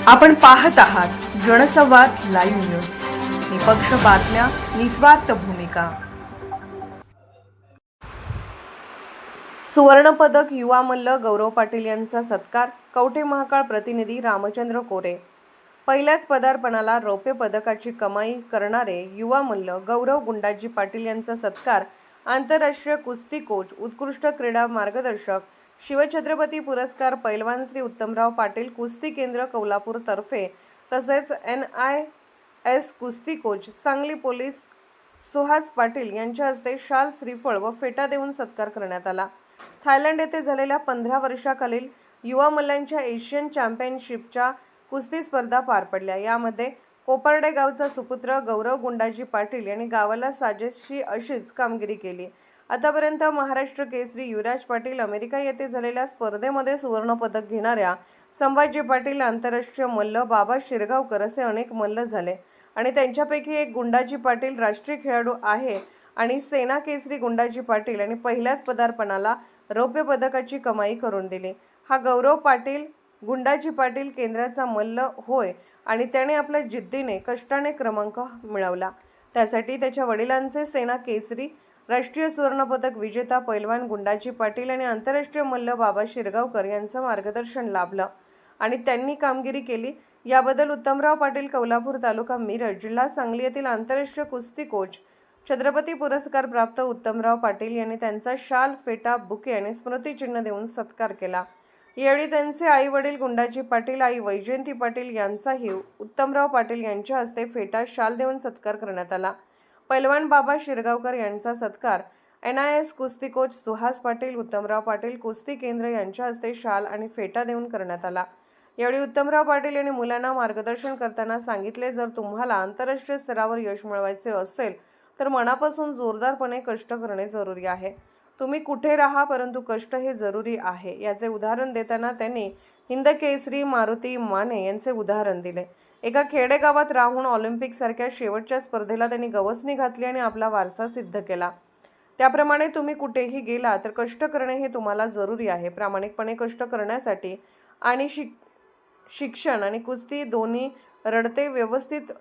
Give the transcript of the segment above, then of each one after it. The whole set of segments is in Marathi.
आपण पाहत आहात जनसंवाद लाईव्ह न्यूज, निपक्ष बातम्या, निस्वार्थ भूमिका. सुवर्णपदक युवा मल्ल गौरव पाटील यांचा सत्कार. कवठे महाकाळ प्रतिनिधी रामचंद्र कोरे. पहिल्याच पदार्पणाला रौप्य पदकाची कमाई करणारे युवा मल्ल गौरव गुंडाजी पाटील यांचा सत्कार. आंतरराष्ट्रीय कुस्ती कोच, उत्कृष्ट क्रीडा मार्गदर्शक, शिवछत्रपती पुरस्कार पैलवान श्री उत्तमराव पाटील कुस्ती केंद्र कोल्हापूर तर्फे तसेच NIS कुस्ती कोच सांगली पोलीस सुहास पाटील यांच्या हस्ते शाल, श्रीफळ व फेटा देऊन सत्कार करण्यात आला. थायलंड येथे झालेल्या 15 वर्षाखालील युवा मल्लांच्या एशियन चॅम्पियनशिपच्या कुस्ती स्पर्धा पार पडल्या. यामध्ये कोपर्डे गावचा सुपुत्र गौरव गुंडाजी पाटील यांनी गावाला साजेशी अशीच कामगिरी केली. आतापर्यंत महाराष्ट्र केसरी युवराज पाटील, अमेरिका येथे झालेल्या स्पर्धेमध्ये सुवर्णपदक घेणाऱ्या संभाजी पाटील, आंतरराष्ट्रीय मल्ल बाबा शिरगावकर असे अनेक मल्ल झाले आणि त्यांच्यापैकी एक गुंडाजी पाटील राष्ट्रीय खेळाडू आहे आणि सेना केसरी गुंडाजी पाटील यांनी पहिल्याच पदार्पणाला रौप्य पदकाची कमाई करून दिली. हा गौरव पाटील गुंडाजी पाटील केंद्राचा मल्ल होय आणि त्याने आपल्या जिद्दीने कष्टाने क्रमांक मिळवला. त्यासाठी त्याच्या वडिलांचे सेना केसरी राष्ट्रीय सुवर्णपदक विजेता पैलवान गुंडाजी पाटील आणि आंतरराष्ट्रीय मल्ल बाबा शिरगावकर यांचं मार्गदर्शन लाभलं आणि त्यांनी कामगिरी केली. याबद्दल उत्तमराव पाटील, कोल्हापूर तालुका मिरज जिल्हा सांगली येथील आंतरराष्ट्रीय कुस्ती कोच, छत्रपती पुरस्कार प्राप्त उत्तमराव पाटील यांनी त्यांचा शाल, फेटा, बुके आणि स्मृतिचिन्ह देऊन सत्कार केला. यावेळी त्यांचे आई वडील गुंडाजी पाटील, आई वैजयंती पाटील यांचाही उत्तमराव पाटील यांच्या हस्ते फेटा, शाल देऊन सत्कार करण्यात आला. पैलवान बाबा शिरगावकर यांचा सत्कार NIS कुस्ती कोच सुहास पाटील, उत्तमराव पाटील कुस्ती केंद्र यांच्या हस्ते शाल आणि फेटा देऊन करण्यात आला. यावेळी उत्तमराव पाटील यांनी मुलांना मार्गदर्शन करताना सांगितले, जर तुम्हाला आंतरराष्ट्रीय स्तरावर यश मिळवायचे असेल तर मनापासून जोरदारपणे कष्ट करणे जरुरी आहे. तुम्ही कुठे राहा परंतु कष्ट हे जरुरी आहे. याचे उदाहरण देताना त्यांनी हिंद केसरी मारुती माने यांचे उदाहरण दिले. एका खेडेगावात राहून ऑलिम्पिकसारख्या शेवटच्या स्पर्धेला त्यांनी गवसणी घातली आणि आपला वारसा सिद्ध केला. त्याप्रमाणे तुम्ही कुठेही गेला तर कष्ट करणे हे तुम्हाला जरुरी आहे. प्रामाणिकपणे कष्ट करण्यासाठी आणि शिक्षण आणि कुस्ती दोन्ही रडते व्यवस्थित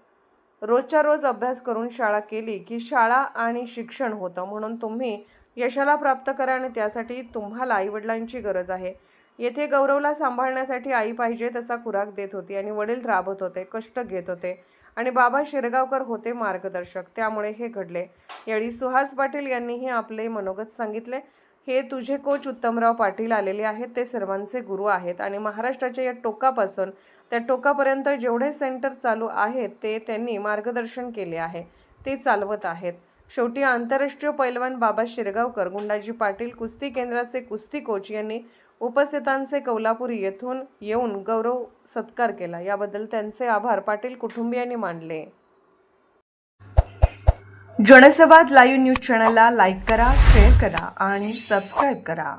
रोजच्या रोज अभ्यास करून शाळा केली की शाळा आणि शिक्षण होतं. म्हणून तुम्ही यशाला प्राप्त करा आणि त्यासाठी तुम्हाला आईवडिलांची गरज आहे. येथे गौरवला सांभाळण्यासाठी आई पाहिजे तसा खुराक देत होती आणि वडील राबत होते, कष्ट घेत होते आणि बाबा शिरगावकर होते मार्गदर्शक. त्यामुळे हे घडले. यावेळी सुहास पाटील यांनीही आपले मनोगत सांगितले. हे तुझे कोच उत्तमराव पाटील आलेले आहेत. ते सर्वांचे गुरु आहेत आणि महाराष्ट्राच्या या टोकापासून त्या टोकापर्यंत जेवढे सेंटर चालू आहेत ते त्यांनी मार्गदर्शन केले आहे, ते चालवत आहेत. शेवटी आंतरराष्ट्रीय पैलवान बाबा शिरगावकर गुंडाजी पाटील कुस्ती केंद्राचे कुस्ती कोच यांनी उपस्थितांचे कोल्हापूर येथून येऊन गौरव सत्कार केला. याबद्दल त्यांचे आभार पाटील कुटुंबियांनी मानले. जनसंवाद लाईव्ह न्यूज चॅनलला लाईक करा, शेअर करा आणि सबस्क्राईब करा.